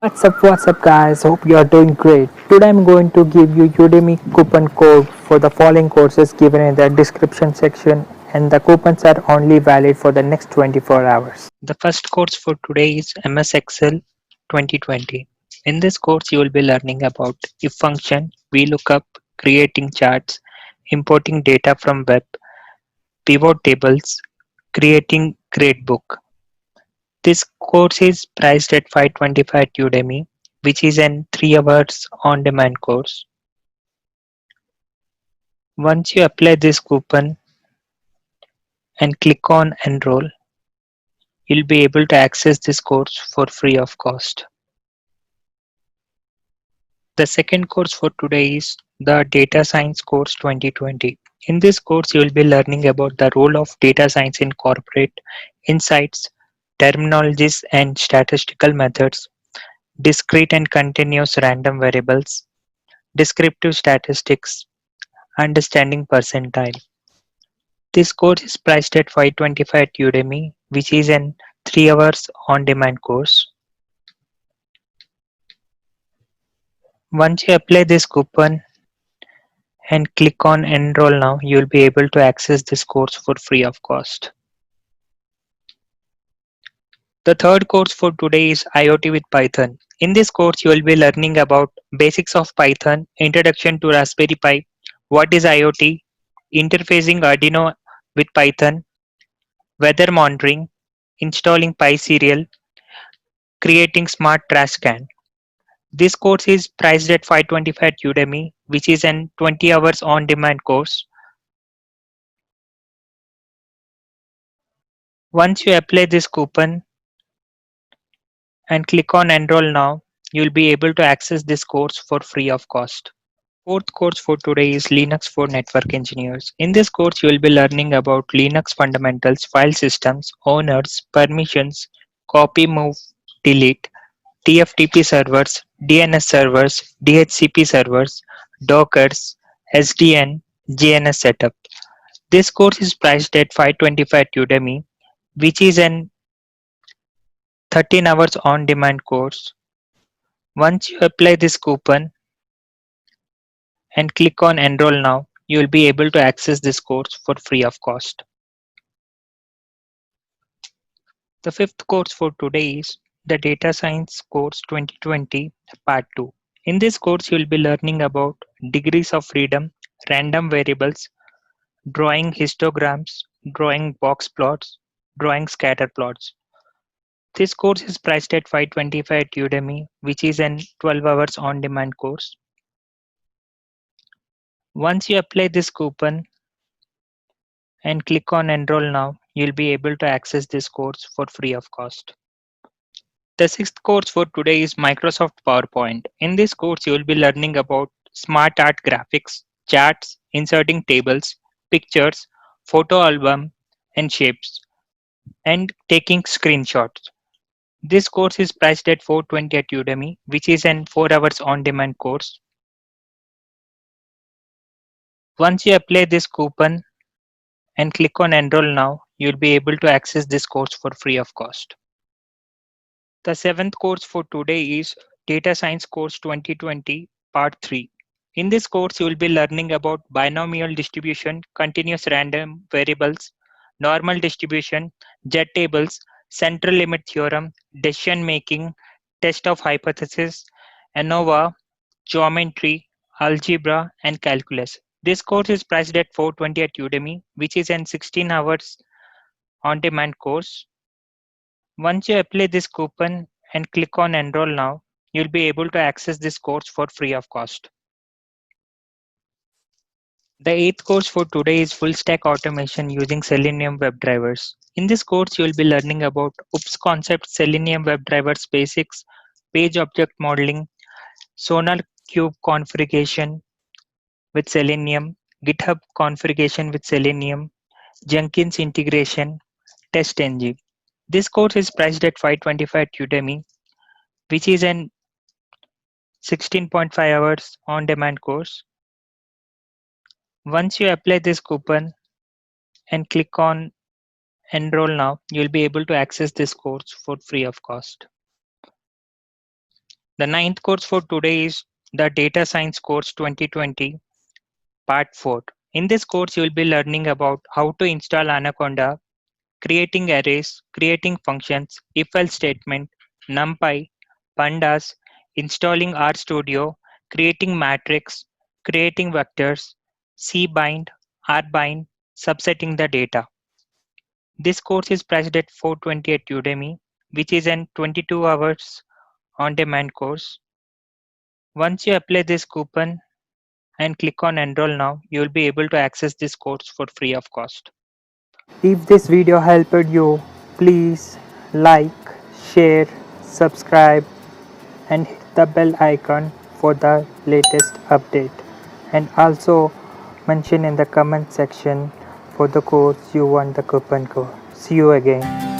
What's up guys, hope you are doing great. Today I'm going to give you Udemy coupon code for the following courses given in the description section, and the coupons are only valid for the next 24 hours. The first course for today is MS Excel 2020. In this course you will be learning about if function, VLOOKUP, creating charts, importing data from web, pivot tables, creating gradebook. This course is priced at 525 at Udemy, which is an 3 hours on demand course. Once you apply this coupon and click on enroll, you'll be able to access this course for free of cost. The second course for today is the Data Science Course 2020. In this course, you will be learning about the role of data science in corporate insights, terminologies and statistical methods, discrete and continuous random variables, descriptive statistics, understanding percentile. This course is priced at 525 at Udemy, which is an 3 hours on demand course. Once you apply this coupon and click on enroll now, you will be able to access this course for free of cost. The third course for today is IoT with Python. In this course, you will be learning about basics of Python, introduction to Raspberry Pi, what is IoT, interfacing Arduino with Python, weather monitoring, installing PySerial, creating smart trash can. This course is priced at 525 at Udemy, which is an 20 hours on demand course. Once you apply this coupon and click on enroll now, you'll be able to access this course for free of cost. Fourth course for today is Linux for network engineers. In this course, you will be learning about Linux fundamentals, file systems, owners, permissions, copy, move, delete, TFTP servers, DNS servers, DHCP servers, Dockers, SDN, GNS setup. This course is priced at 525 at Udemy, which is an 13 hours on demand course. Once you apply this coupon and click on enroll now, you will be able to access this course for free of cost. The fifth course for today is the Data Science Course 2020 Part 2. In this course, you will be learning about degrees of freedom, random variables, drawing histograms, drawing box plots, drawing scatter plots. This course is priced at 525 at Udemy, which is an 12 hours on demand course. Once you apply this coupon and click on enroll now, you'll be able to access this course for free of cost. The sixth course for today is Microsoft PowerPoint. In this course, you will be learning about smart art graphics, charts, inserting tables, pictures, photo album, and shapes, and taking screenshots. This course is priced at 420 at Udemy, which is an 4 hours on demand course. Once you apply this coupon and click on enroll now, you'll be able to access this course for free of cost. The seventh course for today is Data Science Course 2020 Part 3. In this course, you will be learning about binomial distribution, continuous random variables, normal distribution, jet tables, central limit theorem, decision making, test of hypothesis, ANOVA, geometry, algebra, and calculus. This course is priced at 420 at Udemy, which is an 16 hours on demand course. Once you apply this coupon and click on enroll now, you'll be able to access this course for free of cost. The eighth course for today is full stack automation using Selenium WebDrivers. In this course, you will be learning about OOPS concept, Selenium WebDrivers basics, page object modeling, Sonar Cube configuration with Selenium, GitHub configuration with Selenium, Jenkins integration, TestNG. This course is priced at 525 at Udemy, which is an 16.5 hours on demand course. Once you apply this coupon and click on enroll now, you'll be able to access this course for free of cost. The ninth course for today is the Data Science Course 2020, Part 4. In this course, you will be learning about how to install Anaconda, creating arrays, creating functions, if-else statement, NumPy, pandas, installing RStudio, creating matrix, creating vectors, cbind, rbind, subsetting the data. This course is priced at $420 at Udemy, which is an 22 hours on-demand course. Once you apply this coupon and click on enroll now, you will be able to access this course for free of cost. If this video helped you, please like, share, subscribe and hit the bell icon for the latest update, and also mention in the comment section for the course you want the coupon code. See you again.